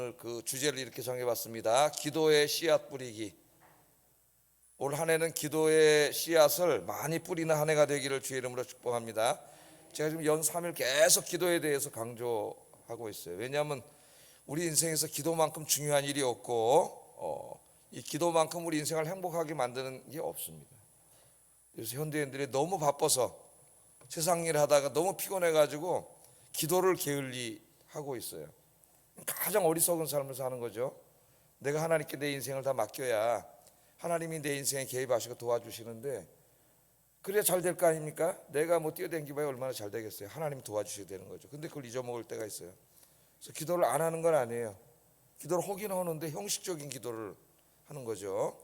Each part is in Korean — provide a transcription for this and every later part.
오늘 그 주제를 이렇게 정해봤습니다. 기도의 씨앗 뿌리기. 올 한 해는 기도의 씨앗을 많이 뿌리는 한 해가 되기를 주의 이름으로 축복합니다. 제가 지금 연 3일 계속 기도에 대해서 강조하고 있어요. 왜냐하면 우리 인생에서 기도만큼 중요한 일이 없고 이 기도만큼 우리 인생을 행복하게 만드는 게 없습니다. 요새 현대인들이 너무 바빠서 세상 일 하다가 너무 피곤해가지고 기도를 게을리하고 있어요. 가장 어리석은 삶을 사는 거죠. 내가 하나님께 내 인생을 다 맡겨야 하나님이 내 인생에 개입하시고 도와주시는데 그래야 잘 될 거 아닙니까? 내가 뭐 뛰어댕기봐야 얼마나 잘 되겠어요. 하나님 도와주셔야 되는 거죠. 근데 그걸 잊어먹을 때가 있어요. 그래서 기도를 안 하는 건 아니에요. 기도를 하긴 하는데 형식적인 기도를 하는 거죠.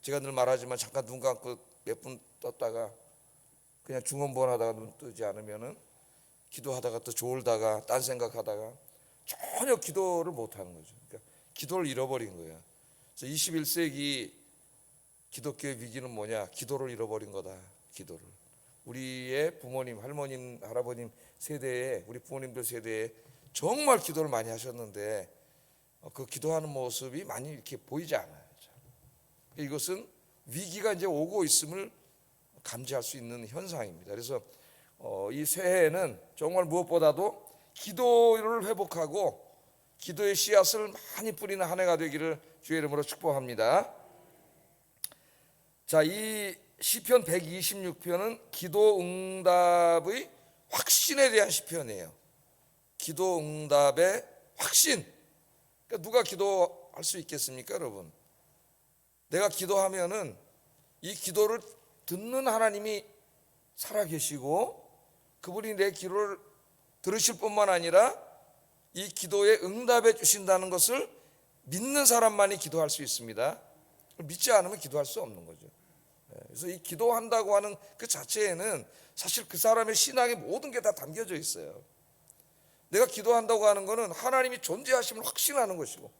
제가 늘 말하지만 잠깐 눈 감고 몇 분 떴다가 그냥 중언부언하다가 눈 뜨지 않으면은 기도하다가 또 졸다가 딴 생각하다가 전혀 기도를 못 하는 거죠. 그러니까 기도를 잃어버린 거예요. 그래서 21세기 기독교의 위기는 뭐냐? 기도를 잃어버린 거다. 기도를. 우리의 부모님, 할머님, 할아버님 세대에, 우리 부모님들 세대에 정말 기도를 많이 하셨는데 그 기도하는 모습이 많이 이렇게 보이지 않아요. 이것은 위기가 이제 오고 있음을 감지할 수 있는 현상입니다. 그래서 이 새해에는 정말 무엇보다도 기도를 회복하고 기도의 씨앗을 많이 뿌리는 한 해가 되기를 주의 이름으로 축복합니다. 자, 이 시편 126편은 기도 응답의 확신에 대한 시편이에요. 기도 응답의 확신. 그러니까 누가 기도할 수 있겠습니까, 여러분? 내가 기도하면은 이 기도를 듣는 하나님이 살아계시고 그분이 내 기도를 들으실 뿐만 아니라 이 기도에 응답해 주신다는 것을 믿는 사람만이 기도할 수 있습니다. 믿지 않으면 기도할 수 없는 거죠. 그래서 이 기도한다고 하는 그 자체에는 사실 그 사람의 신앙의 모든 게 다 담겨져 있어요. 내가 기도한다고 하는 것은 하나님이 존재하심을 확신하는 것이고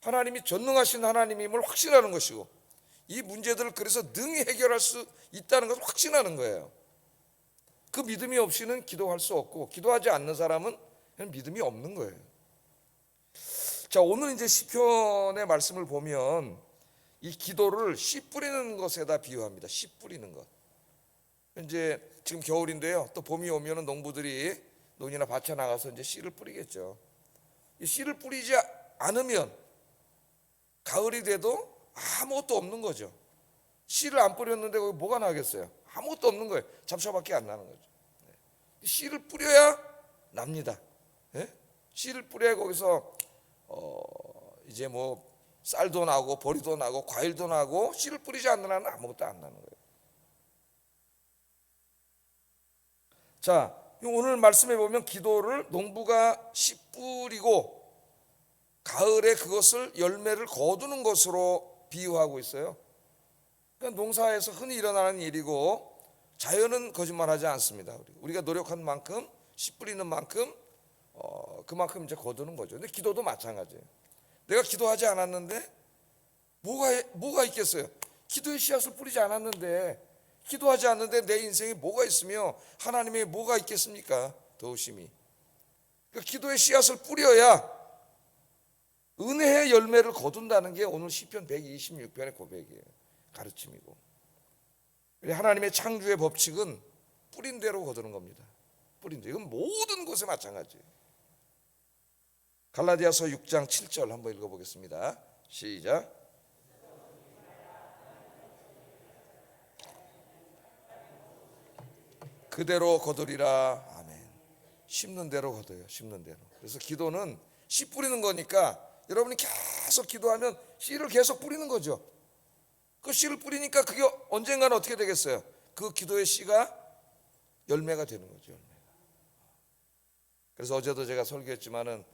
하나님이 전능하신 하나님임을 확신하는 것이고 이 문제들을 그래서 능히 해결할 수 있다는 것을 확신하는 거예요. 그 믿음이 없이는 기도할 수 없고 기도하지 않는 사람은 그냥 믿음이 없는 거예요. 자, 오늘 이제 시편의 말씀을 보면 이 기도를 씨 뿌리는 것에다 비유합니다. 씨 뿌리는 것. 이제 지금 겨울인데요. 또 봄이 오면은 농부들이 논이나 밭에 나가서 이제 씨를 뿌리겠죠. 이 씨를 뿌리지 않으면 가을이 돼도 아무것도 없는 거죠. 씨를 안 뿌렸는데 거기 뭐가 나겠어요? 아무것도 없는 거예요. 잡초밖에 안 나는 거죠. 씨를 뿌려야 납니다. 예? 씨를 뿌려야 거기서 이제 뭐 쌀도 나고 보리도 나고 과일도 나고 씨를 뿌리지 않는 한은 아무것도 안 나는 거예요. 자, 오늘 말씀해 보면 기도를 농부가 씨 뿌리고 가을에 그것을 열매를 거두는 것으로 비유하고 있어요. 그러니까 농사에서 흔히 일어나는 일이고 자연은 거짓말하지 않습니다. 우리가 노력한 만큼 씨 뿌리는 만큼 그만큼 이제 거두는 거죠. 근데 기도도 마찬가지예요. 내가 기도하지 않았는데 뭐가 있겠어요? 기도의 씨앗을 뿌리지 않았는데 기도하지 않는데 내 인생에 뭐가 있으며 하나님의 뭐가 있겠습니까? 도우심이. 그러니까 기도의 씨앗을 뿌려야 은혜의 열매를 거둔다는 게 오늘 시편 126편의 고백이에요. 가르침이고. 하나님의 창조의 법칙은 뿌린 대로 거두는 겁니다. 뿌린 대로. 이건 모든 곳에 마찬가지예요. 갈라디아서 6장 7절 한번 읽어보겠습니다. 시작. 그대로 거두리라. 아멘. 심는 대로 거둬요. 심는 대로. 그래서 기도는 씨 뿌리는 거니까 여러분이 계속 기도하면 씨를 계속 뿌리는 거죠. 그 씨를 뿌리니까 그게 언젠가는 어떻게 되겠어요? 그 기도의 씨가 열매가 되는 거죠. 열매가. 그래서 어제도 제가 설교했지만은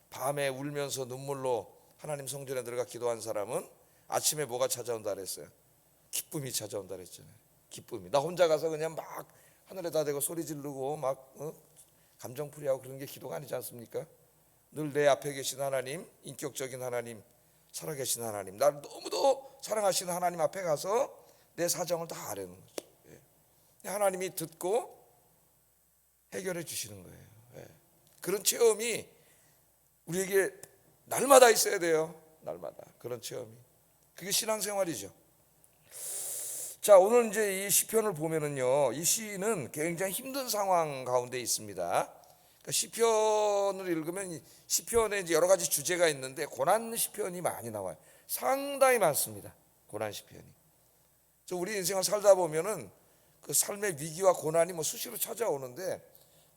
밤에 울면서 눈물로 하나님 성전에 들어가 기도한 사람은 아침에 뭐가 찾아온다 그랬어요? 기쁨이 찾아온다 그랬잖아요. 기쁨이. 나 혼자 가서 그냥 막 하늘에다 대고 소리 지르고 막 감정풀이하고 그런 게 기도가 아니지 않습니까? 늘 내 앞에 계신 하나님, 인격적인 하나님, 살아계신 하나님, 나를 너무도 사랑하시는 하나님 앞에 가서 내 사정을 다 아뢰는 거죠. 하나님이 듣고 해결해 주시는 거예요. 그런 체험이 우리에게 날마다 있어야 돼요. 날마다 그런 체험이. 그게 신앙생활이죠. 자, 오늘 이제 이 시편을 보면은요, 이 시인은 굉장히 힘든 상황 가운데 있습니다. 그러니까 시편을 읽으면 이 시편에 이제 여러 가지 주제가 있는데 고난 시편이 많이 나와요. 상당히 많습니다. 고난 시편이. 우리 인생을 살다 보면은 그 삶의 위기와 고난이 뭐 수시로 찾아오는데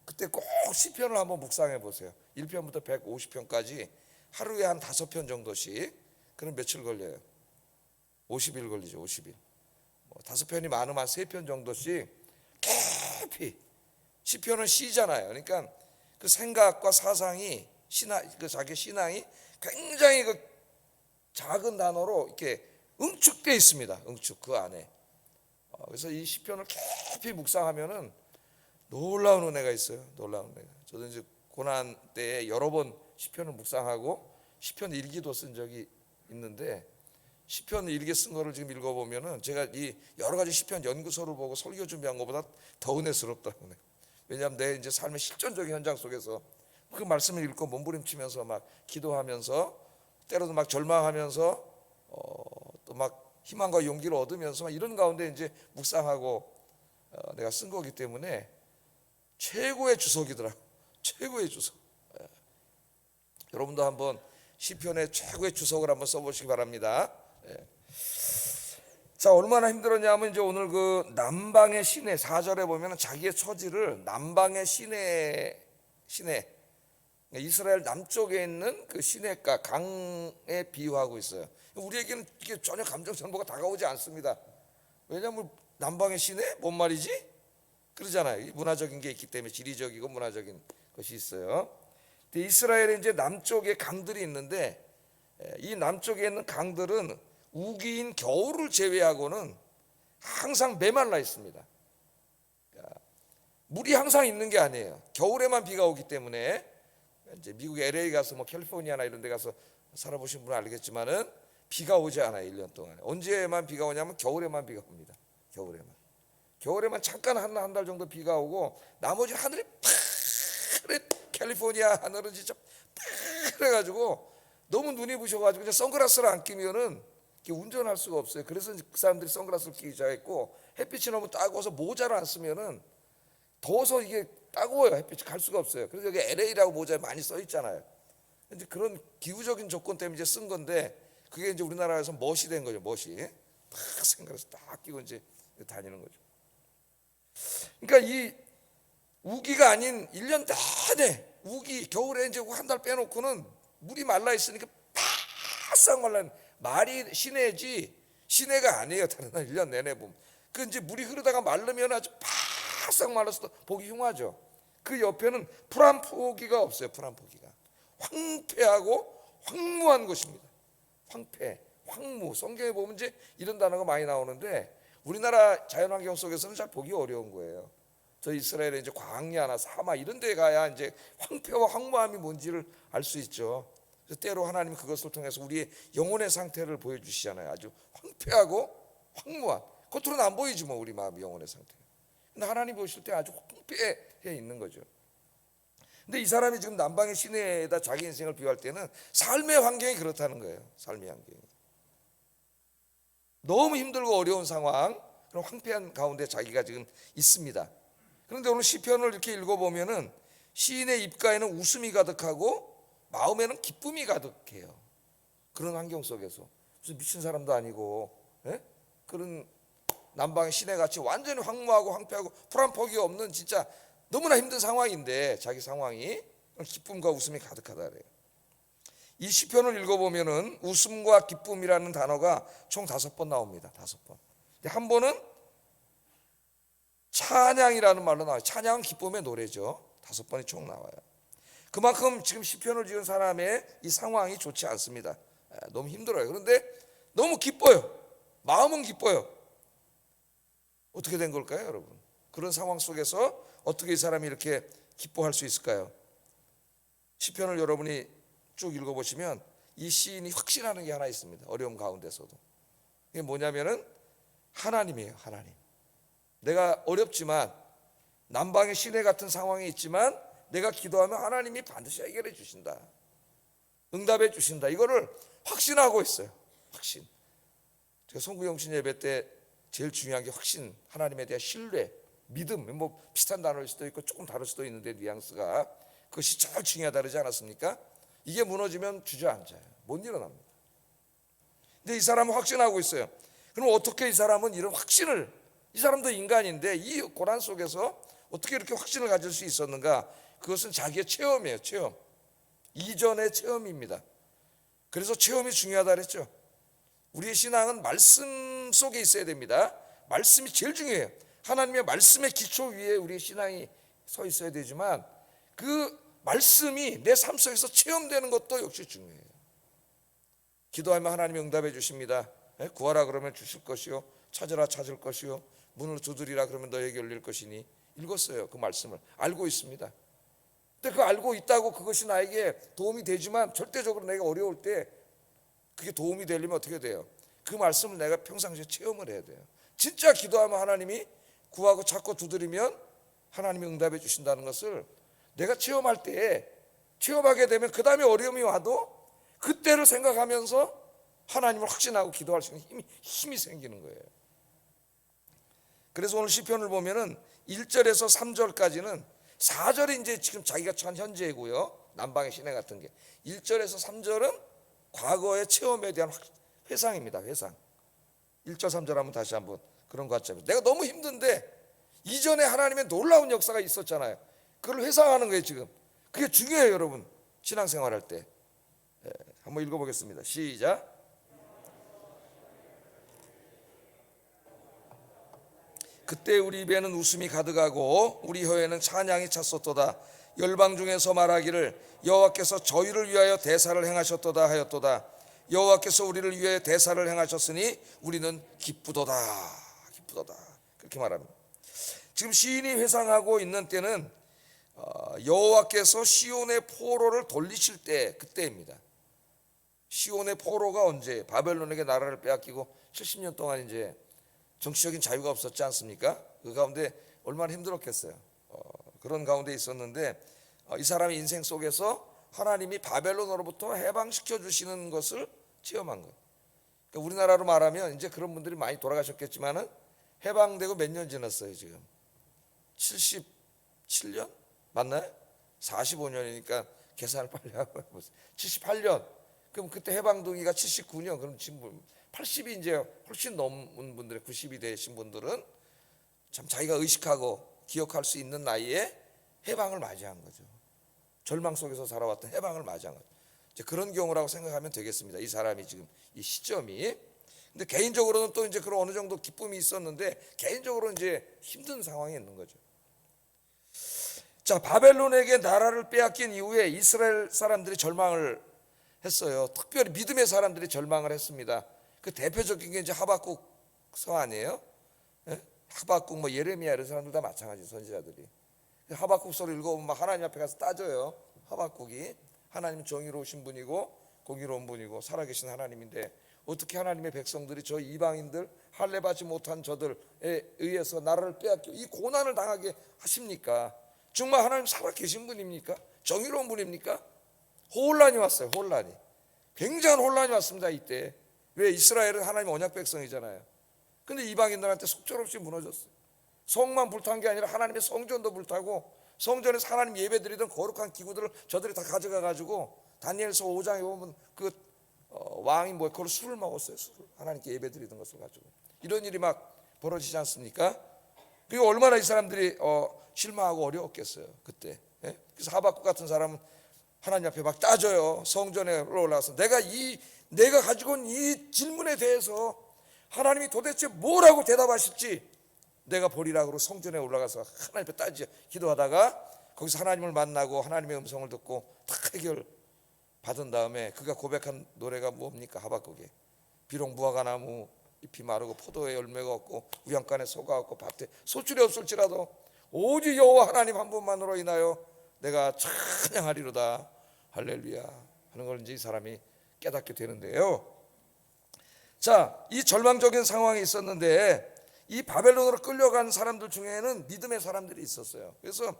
그때 꼭 시편을 한번 묵상해 보세요. 1편부터 150편까지 하루에 한 5편 정도씩. 그럼 며칠 걸려요? 50일 걸리죠. 50일. 5편이 많으면 한 3편 정도씩 깊이. 시편은 시잖아요. 그러니까 그 생각과 사상이 그 자기 신앙이 굉장히 그 작은 단어로 이렇게 응축되어 있습니다. 응축 그 안에. 그래서 이 시편을 깊이 묵상하면은 놀라운 은혜가 있어요. 놀라운 은혜가. 저도 이제 고난 때에 여러 번 시편을 묵상하고 시편 일기도 쓴 적이 있는데 시편 일기 쓴 거를 지금 읽어보면은 제가 이 여러 가지 시편 연구서를 보고 설교 준비한 것보다 더 은혜스럽더라고요. 왜냐하면 내 이제 삶의 실전적인 현장 속에서 그 말씀을 읽고 몸부림치면서 막 기도하면서 때로도 막 절망하면서 또 막 희망과 용기를 얻으면서 막 이런 가운데 이제 묵상하고 내가 쓴 거기 때문에 최고의 주석이더라고. 최고의 주석. 여러분도 한번 시편의 최고의 주석을 한번 써보시기 바랍니다. 자, 얼마나 힘들었냐면 이제 오늘 그 남방의 시내 4절에 보면 자기의 처지를 남방의 시내 이스라엘 남쪽에 있는 그 시내가 강에 비유하고 있어요. 우리에게는 이게 전혀 감정 정보가 다가오지 않습니다. 왜냐하면 남방의 시내 뭔 말이지? 그러잖아요. 문화적인 게 있기 때문에 지리적이고 문화적인 것이 있어요. 근데 이스라엘에 이제 남쪽에 강들이 있는데 이 남쪽에 있는 강들은 우기인 겨울을 제외하고는 항상 메말라 있습니다. 그러니까 물이 항상 있는 게 아니에요. 겨울에만 비가 오기 때문에 이제 미국 LA 가서 뭐 캘리포니아나 이런 데 가서 살아보신 분은 알겠지만은 비가 오지 않아요. 1년 동안. 언제만 비가 오냐면 겨울에만 비가 옵니다. 겨울에만 잠깐 한 달 정도 비가 오고 나머지 하늘이 파래. 캘리포니아 하늘은 진짜 파래가지고 너무 눈이 부셔가지고 그냥 선글라스를 안 끼면은 운전할 수가 없어요. 그래서 그 사람들이 선글라스를 끼기 시작했고 햇빛이 너무 따가워서 모자를 안 쓰면은 더워서 이게 따가워요. 햇빛이 갈 수가 없어요. 그래서 여기 LA라고 모자에 많이 써 있잖아요. 이제 그런 기후적인 조건 때문에 이제 쓴 건데 그게 이제 우리나라에서 멋이 된 거죠. 멋이 딱 선글라스 딱 끼고 이제 다니는 거죠. 그러니까 이 우기가 아닌 1년 내내 우기 겨울에 이제 한 달 빼놓고는 물이 말라 있으니까 바싹 말라. 말이 시내지 시내가 아니에요. 다른 날 1년 내내 보면 그 이제 물이 흐르다가 마르면 아주 바싹 말라서 보기 흉하죠. 그 옆에는 풀한 포기가 없어요. 풀한 포기가 황폐하고 황무한 곳입니다. 황폐, 황무. 성경에 보면 이제 이런 단어가 많이 나오는데 우리나라 자연환경 속에서는 잘 보기 어려운 거예요. 저 이스라엘에 이제 광야나 사막 이런 데 가야 이제 황폐와 황무함이 뭔지를 알 수 있죠. 그래서 때로 하나님이 그것을 통해서 우리의 영혼의 상태를 보여주시잖아요. 아주 황폐하고 황무한. 겉으로는 안 보이지 뭐 우리 마음 영혼의 상태. 근데 하나님 보실 때 아주 황폐해 있는 거죠. 근데 이 사람이 지금 남방의 시내에다 자기 인생을 비유할 때는 삶의 환경이 그렇다는 거예요. 삶의 환경이 너무 힘들고 어려운 상황, 그런 황폐한 가운데 자기가 지금 있습니다. 그런데 오늘 시편을 이렇게 읽어보면은 시인의 입가에는 웃음이 가득하고 마음에는 기쁨이 가득해요. 그런 환경 속에서 무슨 미친 사람도 아니고 그런 남방의 시내같이 완전히 황무하고 황폐하고 풀한 폭이 없는 진짜 너무나 힘든 상황인데 자기 상황이 기쁨과 웃음이 가득하다 그래요. 이 시편을 읽어보면은 웃음과 기쁨이라는 단어가 총 5번 나옵니다. 5번. 한 번은 찬양이라는 말로 나와요. 찬양은 기쁨의 노래죠. 5번이 총 나와요. 그만큼 지금 시편을 지은 사람의 이 상황이 좋지 않습니다. 너무 힘들어요. 그런데 너무 기뻐요. 마음은 기뻐요. 어떻게 된 걸까요, 여러분? 그런 상황 속에서 어떻게 이 사람이 이렇게 기뻐할 수 있을까요? 시편을 여러분이 쭉 읽어보시면 이 시인이 확신하는 게 하나 있습니다. 어려움 가운데서도. 이게 뭐냐면은 하나님이에요. 하나님. 내가 어렵지만 남방의 시내 같은 상황이 있지만 내가 기도하면 하나님이 반드시 해결해 주신다. 응답해 주신다. 이거를 확신하고 있어요. 확신. 제가 성구영신 예배 때 제일 중요한 게 확신, 하나님에 대한 신뢰, 믿음. 뭐 비슷한 단어일 수도 있고 조금 다를 수도 있는데 뉘앙스가 그것이 제일 중요하다 그러지 않았습니까? 이게 무너지면 주저앉아요. 못 일어납니다. 근데 이 사람은 확신하고 있어요. 그럼 어떻게 이 사람은 이런 확신을, 이 사람도 인간인데 이 고난 속에서 어떻게 이렇게 확신을 가질 수 있었는가? 그것은 자기의 체험이에요. 체험. 이전의 체험입니다. 그래서 체험이 중요하다 그랬죠. 우리의 신앙은 말씀 속에 있어야 됩니다. 말씀이 제일 중요해요. 하나님의 말씀의 기초 위에 우리의 신앙이 서 있어야 되지만 그 말씀이 내 삶 속에서 체험되는 것도 역시 중요해요. 기도하면 하나님이 응답해 주십니다. 구하라 그러면 주실 것이요, 찾으라 찾을 것이요, 문을 두드리라 그러면 너에게 열릴 것이니. 읽었어요. 그 말씀을 알고 있습니다. 근데 그 알고 있다고 그것이 나에게 도움이 되지만 절대적으로 내가 어려울 때 그게 도움이 되려면 어떻게 돼요? 그 말씀을 내가 평상시에 체험을 해야 돼요. 진짜 기도하면 하나님이 구하고 찾고 두드리면 하나님이 응답해 주신다는 것을 내가 체험할 때, 체험하게 되면 그 다음에 어려움이 와도 그때를 생각하면서 하나님을 확신하고 기도할 수 있는 힘이 생기는 거예요. 그래서 오늘 시편을 보면은 1절에서 3절까지는 4절이 이제 지금 자기가 처한 현재고요. 남방의 시내 같은 게. 1절에서 3절은 과거의 체험에 대한 회상입니다. 회상. 1절 3절 한번 다시 한번 그런 것 같죠. 내가 너무 힘든데 이전에 하나님의 놀라운 역사가 있었잖아요. 그걸 회상하는 거예요 지금. 그게 중요해요 여러분. 신앙생활할 때. 한번 읽어보겠습니다. 시작. 그때 우리 입에는 웃음이 가득하고 우리 혀에는 찬양이 찼었도다. 열방 중에서 말하기를 여호와께서 저희를 위하여 대사를 행하셨도다 하였도다. 여호와께서 우리를 위하여 대사를 행하셨으니 우리는 기쁘도다. 기쁘도다. 그렇게 말합니다. 지금 시인이 회상하고 있는 때는 여호와께서 시온의 포로를 돌리실 때, 그때입니다. 시온의 포로가 언제? 바벨론에게 나라를 빼앗기고 70년 동안 이제 정치적인 자유가 없었지 않습니까? 그 가운데 얼마나 힘들었겠어요. 그런 가운데 있었는데 이 사람의 인생 속에서 하나님이 바벨론으로부터 해방시켜 주시는 것을 체험한 거예요. 그러니까 우리나라로 말하면 이제 그런 분들이 많이 돌아가셨겠지만은 해방되고 몇 년 지났어요 지금? 77년? 맞나요? 45년이니까 계산을 빨리 하고 78년. 그럼 그때 해방되기가 79년. 그럼 지금 80이 이제 훨씬 넘은 분들, 90이 되신 분들은 참 자기가 의식하고 기억할 수 있는 나이에 해방을 맞이한 거죠. 절망 속에서 살아왔던 해방을 맞이한 거죠. 이제 그런 경우라고 생각하면 되겠습니다. 이 사람이 지금 이 시점이. 근데 개인적으로는 또 이제 그런 어느 정도 기쁨이 있었는데 개인적으로 이제 힘든 상황에 있는 거죠. 자, 바벨론에게 나라를 빼앗긴 이후에 이스라엘 사람들이 절망을 했어요. 특별히 믿음의 사람들이 절망을 했습니다. 그 대표적인 게 이제 하박국 서 아니에요? 예? 하박국, 뭐 예레미야 이런 사람들 다 마찬가지 선지자들이. 하박국서를 읽어보면 하나님 앞에 가서 따져요. 하박국이 하나님 정의로우신 분이고 공의로운 분이고 살아계신 하나님인데 어떻게 하나님의 백성들이 저 이방인들 할례받지 못한 저들에 의해서 나라를 빼앗겨 이 고난을 당하게 하십니까? 정말 하나님 살아계신 분입니까? 정의로운 분입니까? 혼란이 왔어요. 혼란이. 굉장한 혼란이 왔습니다. 이때. 왜? 이스라엘은 하나님 언약 백성이잖아요. 근데 이방인들한테 속절없이 무너졌어요. 성만 불탄 게 아니라 하나님의 성전도 불타고 성전에서 하나님 예배드리던 거룩한 기구들을 저들이 다 가져가 가지고 다니엘서 5장에 보면 그 왕이 뭐 그걸 술을 먹었어요. 술을. 하나님께 예배드리던 것을 가지고. 이런 일이 막 벌어지지 않습니까? 그리고 얼마나 이 사람들이 실망하고 어려웠겠어요. 그때. 예? 그래서 하박국 같은 사람은 하나님 앞에 막 따져요. 성전에 올라가서 내가 가지고 온 이 질문에 대해서 하나님이 도대체 뭐라고 대답하실지 내가 보리라 그러고 성전에 올라가서 하나님 앞에 따지죠. 기도하다가 거기서 하나님을 만나고 하나님의 음성을 듣고 다 해결 받은 다음에 그가 고백한 노래가 뭡니까? 하박국에 비록 무화과 나무 잎이 마르고 포도에 열매가 없고 우양간에 소가 없고 밭에 소출이 없을지라도 오직 여호와 하나님 한 분만으로 인하여 내가 찬양하리로다 할렐루야 하는 걸 이제 이 사람이 깨닫게 되는데요. 자, 이 절망적인 상황이 있었는데 이 바벨론으로 끌려간 사람들 중에는 믿음의 사람들이 있었어요. 그래서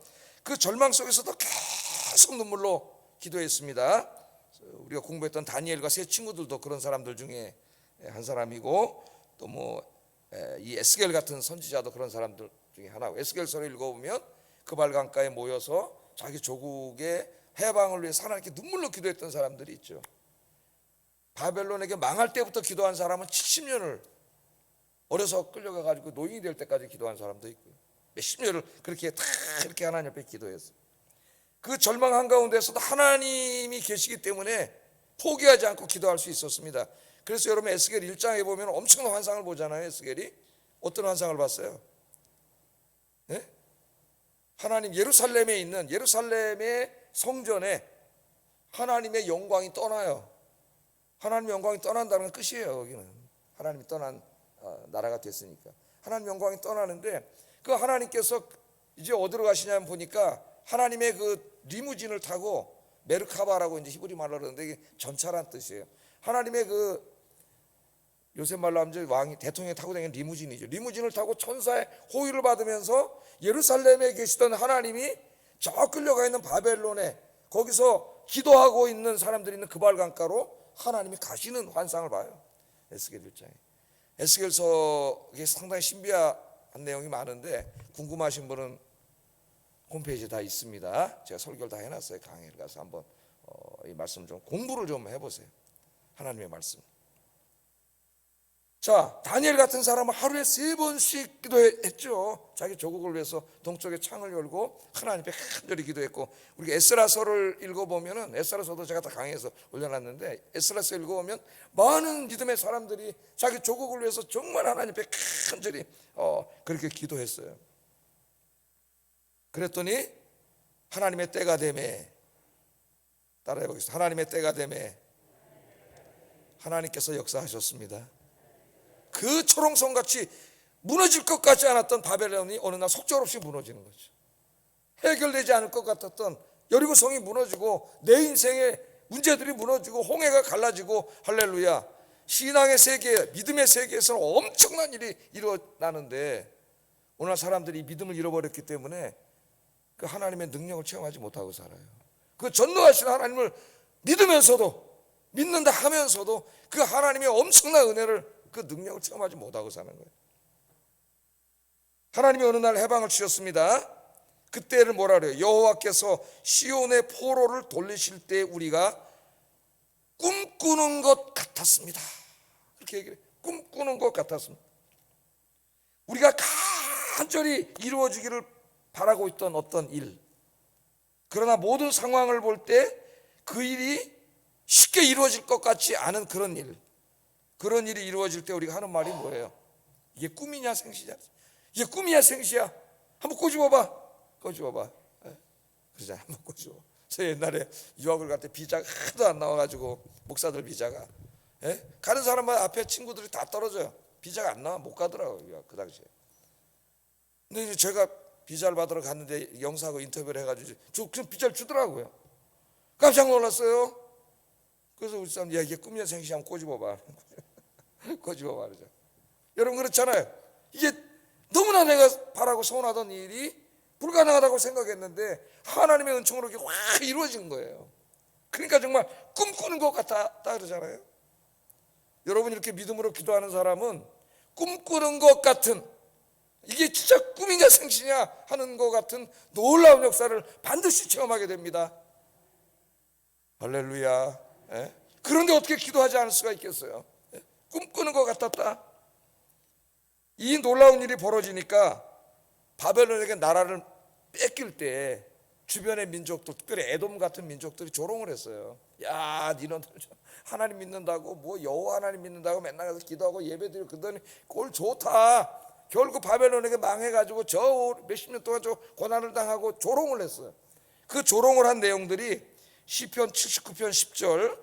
그 절망 속에서도 계속 눈물로 기도했습니다. 우리가 공부했던 다니엘과 세 친구들도 그런 사람들 중에 한 사람이고, 또 뭐 이 에스겔 같은 선지자도 그런 사람들 중에 하나고, 에스겔서를 읽어보면 그발 강가에 모여서 자기 조국의 해방을 위해서 하나님께 눈물로 기도했던 사람들이 있죠. 바벨론에게 망할 때부터 기도한 사람은 70년을 어려서 끌려가 가지고 노인이 될 때까지 기도한 사람도 있고요. 몇십 년을 그렇게 다 이렇게 하나님 앞에 기도했어요. 그 절망 한가운데서도 하나님이 계시기 때문에 포기하지 않고 기도할 수 있었습니다. 그래서 여러분 에스겔 1장에 보면 엄청난 환상을 보잖아요. 에스겔이 어떤 환상을 봤어요? 네? 하나님 예루살렘에 있는 예루살렘의 성전에 하나님의 영광이 떠나요. 하나님의 영광이 떠난다는 건 끝이에요. 여기는 하나님이 떠난 나라가 됐으니까 하나님 영광이 떠나는데, 그 하나님께서 이제 어디로 가시냐면 보니까 하나님의 그 리무진을 타고, 메르카바라고 이제 히브리 말로 그러는데 이게 전차란 뜻이에요. 하나님의 그 요새 말로 하면 왕이 대통령이 타고 다니는 리무진이죠. 리무진을 타고 천사의 호의를 받으면서 예루살렘에 계시던 하나님이 저 끌려가 있는 바벨론에, 거기서 기도하고 있는 사람들이 있는 그발 강가로 하나님이 가시는 환상을 봐요. 에스겔 1장에. 에스겔서에 상당히 신비한 내용이 많은데 궁금하신 분은 홈페이지에 다 있습니다. 제가 설교를 다 해놨어요. 강의를 가서 한번 이 말씀 좀 공부를 좀 해보세요. 하나님의 말씀. 자, 다니엘 같은 사람은 하루에 3번씩 기도했죠. 자기 조국을 위해서 동쪽에 창을 열고 하나님 앞에 간절히 기도했고, 우리가 에스라서를 읽어보면은, 에스라서도 제가 다 강의해서 올려놨는데, 에스라서 읽어보면 많은 믿음의 사람들이 자기 조국을 위해서 정말 하나님 앞에 간절히 그렇게 기도했어요. 그랬더니 하나님의 때가 되매, 따라해 보겠습니다. 하나님의 때가 되매 하나님께서 역사하셨습니다. 그 초롱성같이 무너질 것 같지 않았던 바벨론이 어느 날 속절없이 무너지는 거죠. 해결되지 않을 것 같았던 여리고성이 무너지고, 내 인생의 문제들이 무너지고, 홍해가 갈라지고, 할렐루야, 신앙의 세계, 믿음의 세계에서는 엄청난 일이 일어나는데, 오늘 사람들이 믿음을 잃어버렸기 때문에 그 하나님의 능력을 체험하지 못하고 살아요. 그 전능하신 하나님을 믿으면서도, 믿는다 하면서도 그 하나님의 엄청난 은혜를, 그 능력을 체험하지 못하고 사는 거예요. 하나님이 어느 날 해방을 주셨습니다. 그때를 뭐라 그래요? 여호와께서 시온의 포로를 돌리실 때 우리가 꿈꾸는 것 같았습니다. 이렇게 얘기해요. 꿈꾸는 것 같았습니다. 우리가 간절히 이루어지기를 바라고 있던 어떤 일, 그러나 모든 상황을 볼 때 그 일이 쉽게 이루어질 것 같지 않은 그런 일, 그런 일이 이루어질 때 우리가 하는 말이 뭐예요? 이게 꿈이냐 생시냐? 이게 꿈이냐 생시야? 한번 꼬집어봐. 꼬집어봐. 그러자 한번 꼬집어. 저 옛날에 유학을 갈 때 비자가 하도 안 나와가지고, 목사들 비자가, 가는 사람마다 앞에 친구들이 다 떨어져요. 비자가 안 나와, 못 가더라고요, 그 당시에. 근데 이제 제가 비자를 받으러 갔는데 영사하고 인터뷰를 해가지고 그냥 비자를 주더라고요. 깜짝 놀랐어요. 그래서 우리 사람, 야, 이게 꿈이냐 생시야? 한번 꼬집어봐. 꼬집어봐. 그러죠. 여러분 그렇잖아요. 이게 너무나 내가 바라고 소원하던 일이 불가능하다고 생각했는데 하나님의 은총으로 이렇게 확 이루어진 거예요. 그러니까 정말 꿈꾸는 것 같았다 그러잖아요. 여러분 이렇게 믿음으로 기도하는 사람은 꿈꾸는 것 같은, 이게 진짜 꿈이냐 생시냐 하는 것 같은 놀라운 역사를 반드시 체험하게 됩니다. 할렐루야. 그런데 어떻게 기도하지 않을 수가 있겠어요? 꿈꾸는 것 같았다. 이 놀라운 일이 벌어지니까 바벨론에게 나라를 뺏길 때 주변의 민족들, 특별히 에돔 같은 민족들이 조롱을 했어요. 야, 니네들 하나님 믿는다고, 뭐 여호와 하나님 믿는다고 맨날 가서 기도하고 예배드리고 그러더니 꼴 좋다. 결국 바벨론에게 망해가지고 저 몇십 년 동안 저 고난을 당하고 조롱을 했어요. 그 조롱을 한 내용들이 시편 79편 10절,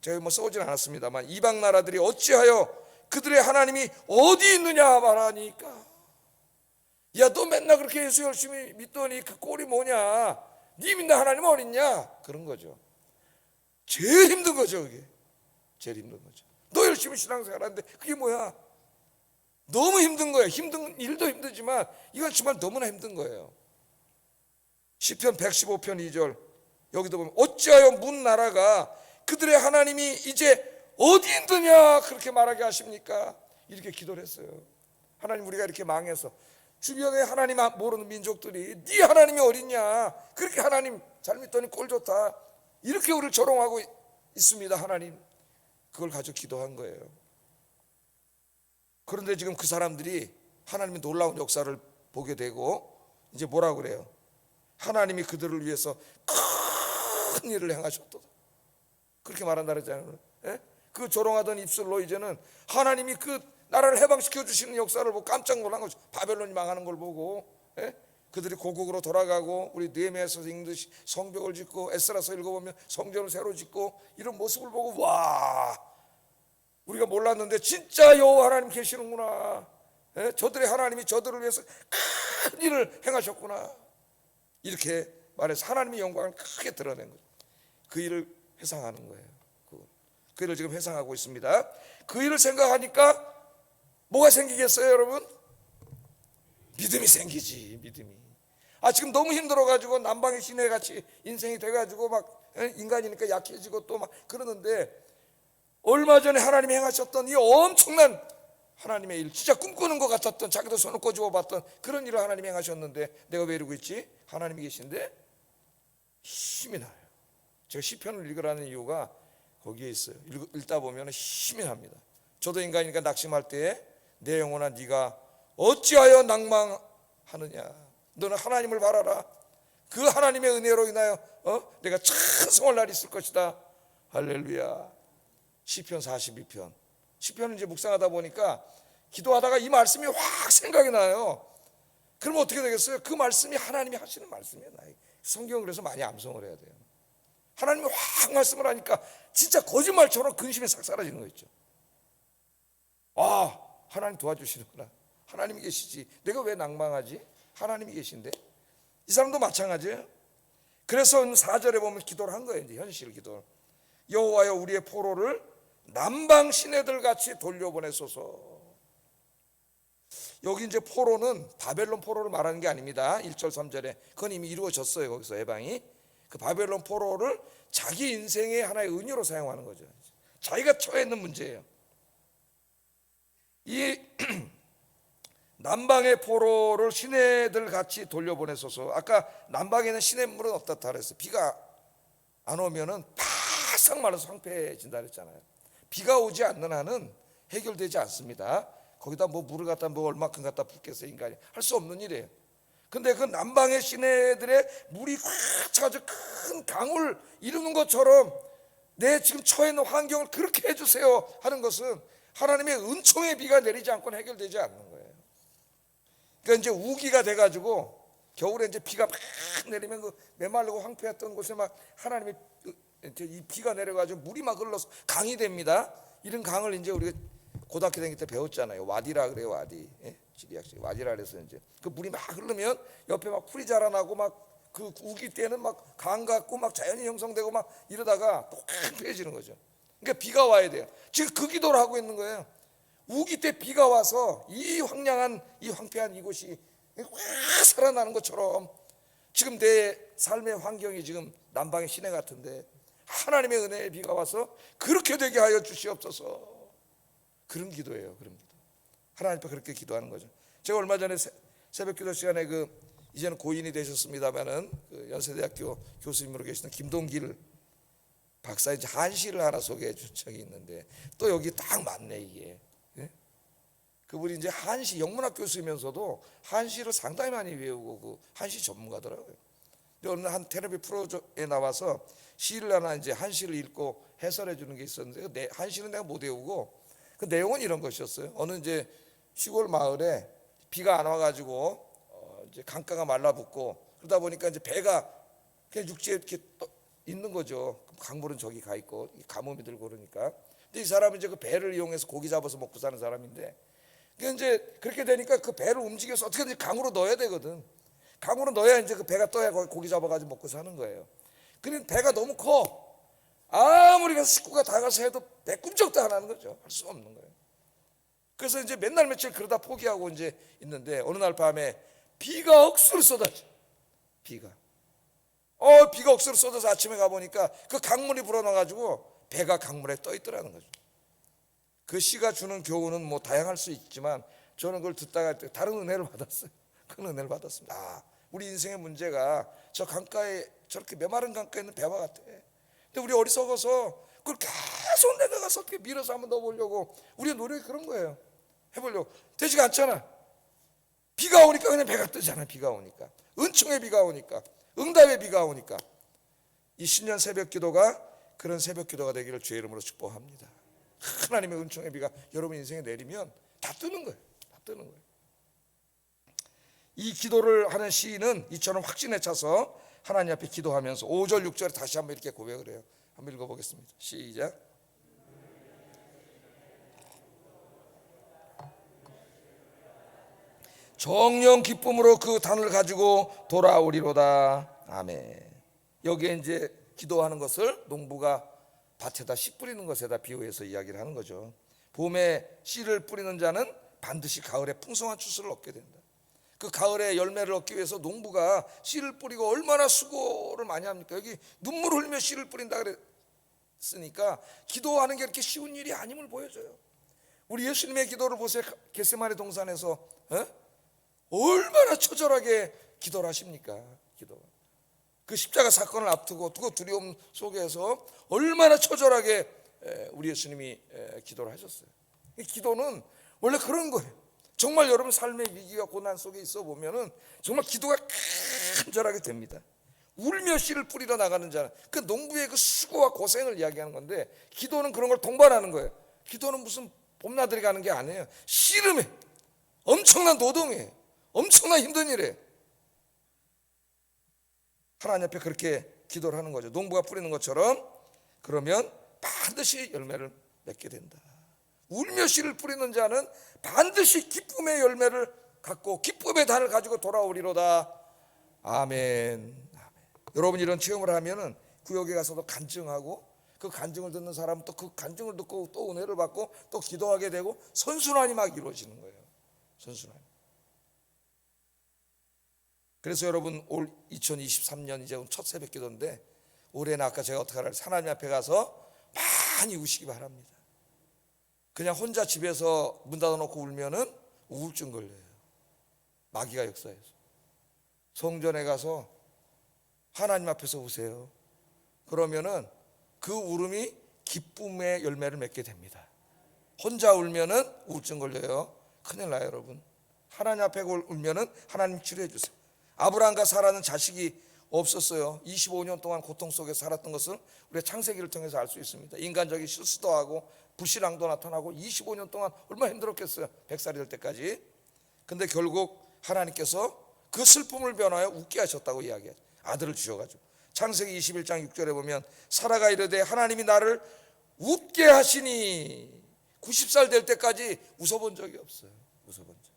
제가 뭐 써오진 않았습니다만, 이방 나라들이 어찌하여 그들의 하나님이 어디 있느냐 말하니까, 야, 너 맨날 그렇게 예수 열심히 믿더니 그 꼴이 뭐냐? 네 믿는 하나님 어딨냐? 그런 거죠. 제일 힘든 거죠. 그게 제일 힘든 거죠. 너 열심히 신앙생활하는데 그게 뭐야? 너무 힘든 거예요. 힘든 일도 힘들지만 이건 정말 너무나 힘든 거예요. 시편 115편 2절, 여기도 보면 어찌하여 문 나라가 그들의 하나님이 이제 어디 있느냐 그렇게 말하게 하십니까? 이렇게 기도를 했어요. 하나님, 우리가 이렇게 망해서 주변에 하나님 모르는 민족들이 네 하나님이 어딨냐, 그렇게 하나님 잘 믿더니 꼴 좋다, 이렇게 우리를 조롱하고 있습니다. 하나님, 그걸 가지고 기도한 거예요. 그런데 지금 그 사람들이 하나님의 놀라운 역사를 보게 되고 이제 뭐라고 그래요? 하나님이 그들을 위해서 큰 일을 행하셨다, 그렇게 말한다 그랬잖아요. 예? 그 조롱하던 입술로 이제는 하나님이 그 나라를 해방시켜 주시는 역사를 보고 깜짝 놀란 거죠. 바벨론이 망하는 걸 보고. 예? 그들이 고국으로 돌아가고, 우리 느헤미야서 읽듯이 성벽을 짓고, 에스라서 읽어보면 성전을 새로 짓고, 이런 모습을 보고 와, 우리가 몰랐는데 진짜 여호와 하나님 계시는구나. 예? 저들의 하나님이 저들을 위해서 큰 일을 행하셨구나, 이렇게 말해서 하나님의 영광을 크게 드러낸 거죠. 그 일을 회상하는 거예요. 그 일을 지금 회상하고 있습니다. 그 일을 생각하니까 뭐가 생기겠어요, 여러분? 믿음이 생기지, 믿음이. 지금 너무 힘들어가지고 남방의 시내같이 인생이 돼가지고 막 인간이니까 약해지고 또 막 그러는데, 얼마 전에 하나님이 행하셨던 이 엄청난 하나님의 일, 진짜 꿈꾸는 것 같았던, 자기도 손을 꼬집어 봤던 그런 일을 하나님이 행하셨는데 내가 왜 이러고 있지? 하나님이 계신데 힘이 나요. 제가 시편을 읽으라는 이유가 거기에 있어요. 읽다 보면 힘이 납니다. 저도 인간이니까 낙심할 때에 내 영혼아 네가 어찌하여 낭망하느냐, 너는 하나님을 바라라. 그 하나님의 은혜로 인하여 내가 찬송할 날이 있을 것이다. 할렐루야. 시편 42편. 시편을 이제 묵상하다 보니까 기도하다가 이 말씀이 확 생각이 나요. 그러면 어떻게 되겠어요? 그 말씀이 하나님이 하시는 말씀이에요. 성경을 그래서 많이 암송을 해야 돼요. 하나님이 확 말씀을 하니까 진짜 거짓말처럼 근심이 싹 사라지는 거 있죠. 하나님 도와주시는구나, 하나님이 계시지, 내가 왜 낭망하지, 하나님이 계신데. 이 사람도 마찬가지예요. 그래서 4절에 보면 기도를 한 거예요. 이제 현실 기도. 여호와여 우리의 포로를 남방 시내들 같이 돌려보내소서. 여기 이제 포로는 바벨론 포로를 말하는 게 아닙니다. 1절 3절에 그건 이미 이루어졌어요. 거기서 해방이. 그 바벨론 포로를 자기 인생의 하나의 은유로 사용하는 거죠. 자기가 처해 있는 문제예요. 이 남방의 포로를 시내들 같이 돌려보내소서. 아까 남방에는 시냇물은 없다 그랬어요. 비가 안 오면은 바싹 말라서 황폐해진다 그랬잖아요. 비가 오지 않는 한은 해결되지 않습니다. 거기다 뭐 물을 갖다 뭐 얼마큼 갖다 붓겠어요. 인간이 할 수 없는 일이에요. 근데 그 남방의 시내들의 물이 확 차가지고 큰 강을 이루는 것처럼 내 지금 처해 있는 환경을 그렇게 해주세요 하는 것은 하나님의 은총의 비가 내리지 않고는 해결되지 않는 거예요. 그러니까 이제 우기가 돼가지고 겨울에 이제 비가 막 내리면 그 메말르고 황폐했던 곳에 막 하나님의 이 비가 내려가지고 물이 막 흘러서 강이 됩니다. 이런 강을 이제 우리가 고등학교 다닐 때 배웠잖아요. 와디라 그래요, 와디. 지리학식 와디라 그래서 이제 그 물이 막 흐르면 옆에 막 풀이 자라나고 막 그 우기 때는 막 강 같고 막 자연이 형성되고 막 이러다가 또 황폐해지는 거죠. 그러니까 비가 와야 돼요. 지금 그 기도를 하고 있는 거예요. 우기 때 비가 와서 이 황량한 이 황폐한 이곳이 확 살아나는 것처럼 지금 내 삶의 환경이 지금 남방의 시내 같은데 하나님의 은혜의 비가 와서 그렇게 되게 하여 주시옵소서. 그런 기도예요. 그런 기도. 하나님 앞에 그렇게 기도하는 거죠. 제가 얼마 전에 새벽 기도 시간에 이제는 고인이 되셨습니다만은 그 연세대학교 교수님으로 계시는 김동길 박사 이제 한시를 하나 소개해 준 적이 있는데 또 여기 딱 맞네 이게. 예? 그분이 이제 한시 영문학 교수이면서도 한시를 상당히 많이 외우고 그 한시 전문가더라고요. 근데 어느 한 텔레비 프로에 나와서 시를 하나 이제 한시를 읽고 해설해 주는 게 있었는데 한시는 내가 못 외우고 그 내용은 이런 것이었어요. 어느 이제 시골 마을에 비가 안 와가지고 이제 강가가 말라붙고 그러다 보니까 이제 배가 그냥 육지에 이렇게 있는 거죠. 강물은 저기 가 있고 가뭄이 들고 그러니까. 근데 이 사람은 이제 그 배를 이용해서 고기 잡아서 먹고 사는 사람인데, 그 이제 그렇게 되니까 그 배를 움직여서 어떻게든 강으로 넣어야 되거든. 강으로 넣어야 이제 그 배가 떠야 고기 잡아가지고 먹고 사는 거예요. 근데 배가 너무 커. 아무리 가서 식구가 다 가서 해도 배 꿈쩍도 안 하는 거죠. 할 수 없는 거예요. 그래서 이제 맨날 며칠 그러다 포기하고 이제 있는데 어느 날 밤에 비가 억수로 쏟아져. 비가 억수로 쏟아서 아침에 가보니까 그 강물이 불어나가지고 배가 강물에 떠 있더라는 거죠. 그 시가 주는 교훈은 뭐 다양할 수 있지만 저는 그걸 듣다가 다른 은혜를 받았어요. 큰 은혜를 받았습니다. 아, 우리 인생의 문제가 저 강가에, 저렇게 메마른 강가에 있는 배와 같아. 근데 우리 어리석어서 그걸 계속 내가 가서 어떻게 밀어서 한번 넣어보려고 우리의 노력이 그런 거예요. 해보려고. 되지가 않잖아. 비가 오니까 그냥 배가 뜨잖아. 비가 오니까, 은총의 비가 오니까, 응답의 비가 오니까. 이 신년 새벽 기도가 그런 새벽 기도가 되기를 주의 이름으로 축복합니다. 하나님의 은총의 비가 여러분 인생에 내리면 다 뜨는 거예요. 다 뜨는 거예요. 이 기도를 하는 시인은 이처럼 확신에 차서 하나님 앞에 기도하면서 5절 6절에 다시 한번 이렇게 고백을 해요. 한번 읽어보겠습니다. 시작. 정령 기쁨으로 그 단을 가지고 돌아오리로다. 아멘. 여기에 이제 기도하는 것을 농부가 밭에다 씨 뿌리는 것에다 비유해서 이야기를 하는 거죠. 봄에 씨를 뿌리는 자는 반드시 가을에 풍성한 추수를 얻게 된다. 그 가을에 열매를 얻기 위해서 농부가 씨를 뿌리고 얼마나 수고를 많이 합니까? 여기 눈물 흘리며 씨를 뿌린다 그랬으니까 기도하는 게 이렇게 쉬운 일이 아님을 보여줘요. 우리 예수님의 기도를 보세요. 겟세마네 동산에서 얼마나 처절하게 기도를 하십니까? 기도. 그 십자가 사건을 앞두고 그 두려움 속에서 얼마나 처절하게 우리 예수님이 기도를 하셨어요. 기도는 원래 그런 거예요. 정말 여러분 삶의 위기와 고난 속에 있어 보면은 정말 기도가 간절하게 됩니다. 울며 씨를 뿌리러 나가는 자는 그 농부의 그 수고와 고생을 이야기하는 건데, 기도는 그런 걸 동반하는 거예요. 기도는 무슨 봄나들이 가는 게 아니에요. 씨름해. 엄청난 노동이에요. 엄청난 힘든 일이에요. 하나님 앞에 그렇게 기도를 하는 거죠. 농부가 뿌리는 것처럼. 그러면 반드시 열매를 맺게 된다. 울며 씨를 뿌리는 자는 반드시 기쁨의 열매를 갖고 기쁨의 단을 가지고 돌아오리로다. 아멘. 아멘. 여러분 이런 체험을 하면은 구역에 가서도 간증하고, 그 간증을 듣는 사람은 또 그 간증을 듣고 또 은혜를 받고 또 기도하게 되고 선순환이 막 이루어지는 거예요. 선순환. 그래서 여러분 올 2023년 이제 첫 새벽 기도인데, 올해는 아까 제가 어떻게 하라, 하나님 앞에 가서 많이 우시기 바랍니다. 그냥 혼자 집에서 문 닫아놓고 울면은 우울증 걸려요. 마귀가 역사해서. 성전에 가서 하나님 앞에서 우세요. 그러면은 그 울음이 기쁨의 열매를 맺게 됩니다. 혼자 울면은 우울증 걸려요. 큰일 나요, 여러분. 하나님 앞에 울면은 하나님 치료해 주세요. 아브라함과 사라는 자식이 없었어요. 25년 동안 고통 속에 살았던 것을 우리가 창세기를 통해서 알 수 있습니다. 인간적인 실수도 하고 불신앙도 나타나고 25년 동안 얼마나 힘들었겠어요. 100살이 될 때까지. 근데 결국 하나님께서 그 슬픔을 변하여 웃게 하셨다고 이야기하죠. 아들을 주셔가지고. 창세기 21장 6절에 보면 사라가 이르되 하나님이 나를 웃게 하시니, 90살 될 때까지 웃어본 적이 없어요. 웃어본 적.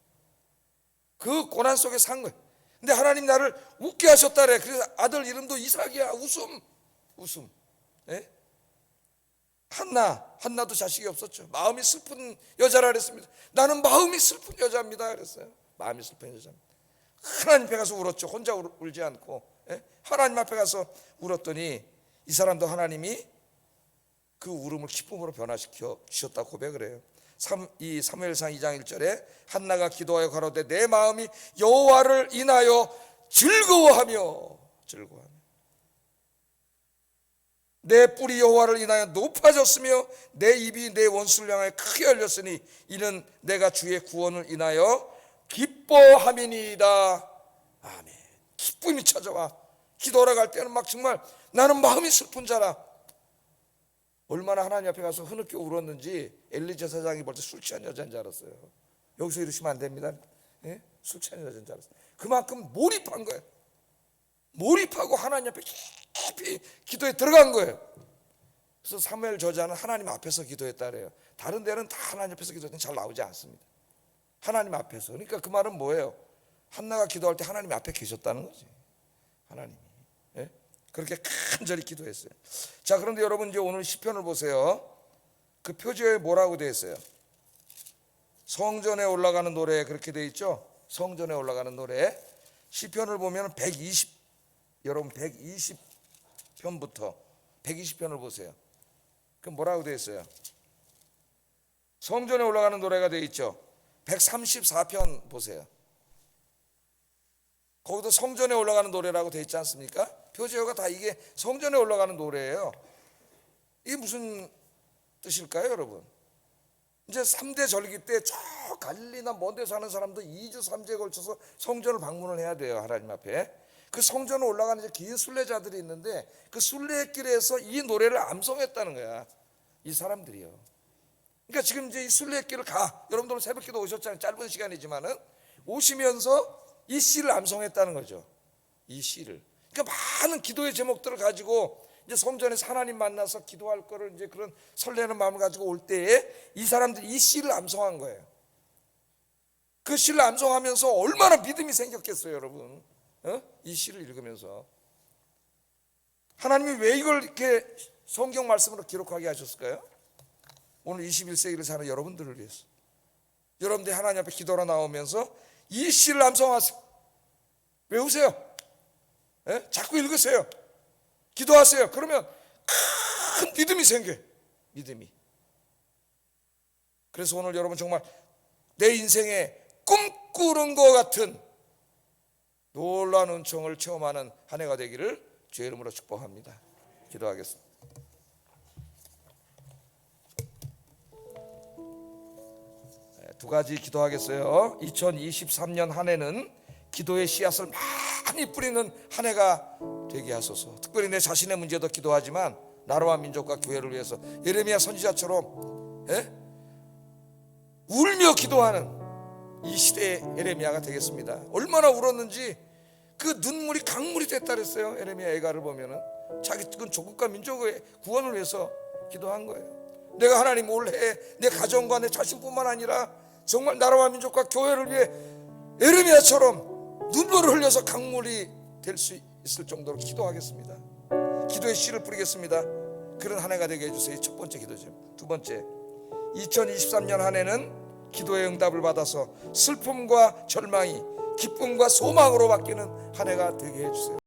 그 고난 속에 산 거예요. 근데 하나님 나를 웃게 하셨다래. 그래서 아들 이름도 이삭이야. 웃음. 예? 한나도 자식이 없었죠. 마음이 슬픈 여자라 그랬습니다. 나는 마음이 슬픈 여자입니다 그랬어요. 마음이 슬픈 여자입니다. 하나님 앞에 가서 울었죠. 혼자 울지 않고. 예? 하나님 앞에 가서 울었더니 이 사람도 하나님이 그 울음을 기쁨으로 변화시켜 주셨다고 고백을 해요. 이 사무엘상 2장 1절에 한나가 기도하여 가로되 내 마음이 여호와를 인하여 즐거워하며 내 뿔이 여호와를 인하여 높아졌으며 내 입이 내 원수를 향하여 크게 열렸으니 이는 내가 주의 구원을 인하여 기뻐함이니이다. 아멘. 기쁨이 찾아와. 기도하러 갈 때는 막 정말 나는 마음이 슬픈 자라. 얼마나 하나님 앞에 가서 흐느껴 울었는지 엘리 제사장이 볼 때 술 취한 여자인 줄 알았어요. 여기서 이러시면 안 됩니다. 예? 술 취한 여자인 줄 알았어요. 그만큼 몰입한 거예요. 몰입하고 하나님 앞에 깊이 기도에 들어간 거예요. 그래서 사무엘 저자는 하나님 앞에서 기도했다 그래요. 다른 데는 다 하나님 앞에서 기도했더니 잘 나오지 않습니다. 하나님 앞에서. 그러니까 그 말은 뭐예요? 한나가 기도할 때 하나님 앞에 계셨다는 거지. 하나님이. 예? 그렇게 간절히 기도했어요. 자, 그런데 여러분 이제 오늘 시편을 보세요. 그 표지에 뭐라고 되어 있어요? 성전에 올라가는 노래 그렇게 되어 있죠. 성전에 올라가는 노래. 시편을 보면 120, 여러분 120편부터 120편을 보세요. 그럼 뭐라고 되어 있어요? 성전에 올라가는 노래가 되어 있죠. 134편 보세요. 거기도 성전에 올라가는 노래라고 되어 있지 않습니까? 표제어가 다 이게 성전에 올라가는 노래예요. 이게 무슨 뜻일까요, 여러분? 이제 3대 절기 때 저 갈릴리나 먼 데 사는 사람도 2주 3주에 걸쳐서 성전을 방문을 해야 돼요. 하나님 앞에. 그 성전에 올라가는 이제 긴 순례자들이 있는데 그 순례길에서 이 노래를 암송했다는 거야. 이 사람들이요. 그러니까 지금 이제 이 순례길을 여러분들 새벽기도 오셨잖아요. 짧은 시간이지만은 오시면서 이 시를 암송했다는 거죠. 이 시를. 그러니까 많은 기도의 제목들을 가지고 이제 성전에서 하나님 만나서 기도할 거를 이제 그런 설레는 마음을 가지고 올 때에 이 사람들이 이 시를 암송한 거예요. 그 시를 암송하면서 얼마나 믿음이 생겼겠어요, 여러분. 이 시를 읽으면서 하나님이 왜 이걸 이렇게 성경 말씀으로 기록하게 하셨을까요? 오늘 21세기를 사는 여러분들을 위해서. 여러분들이 하나님 앞에 기도로 나오면서 이 시를 암송하세요. 외우세요. 자꾸 읽으세요. 기도하세요. 그러면 큰 믿음이 생겨요. 믿음이. 그래서 오늘 여러분 정말 내 인생에 꿈꾸는 것 같은 놀라운 은총을 체험하는 한 해가 되기를 주의 이름으로 축복합니다. 기도하겠습니다. 두 가지 기도하겠어요. 2023년 한 해는 기도의 씨앗을 많이 뿌리는 한 해가 되게 하소서. 특별히 내 자신의 문제도 기도하지만 나라와 민족과 교회를 위해서 예레미야 선지자처럼 울며 기도하는 이 시대의 예레미야가 되겠습니다. 얼마나 울었는지 그 눈물이 강물이 됐다 그랬어요. 예레미야 애가를 보면은 자기 조국과 민족의 구원을 위해서 기도한 거예요. 내가 하나님 올해 내 가정과 내 자신뿐만 아니라 정말 나라와 민족과 교회를 위해 예레미야처럼 눈물을 흘려서 강물이 될 수 있을 정도로 기도하겠습니다. 기도의 씨를 뿌리겠습니다. 그런 한 해가 되게 해주세요. 첫 번째 기도죠. 두 번째, 2023년 한 해는 기도의 응답을 받아서 슬픔과 절망이 기쁨과 소망으로 바뀌는 한 해가 되게 해주세요.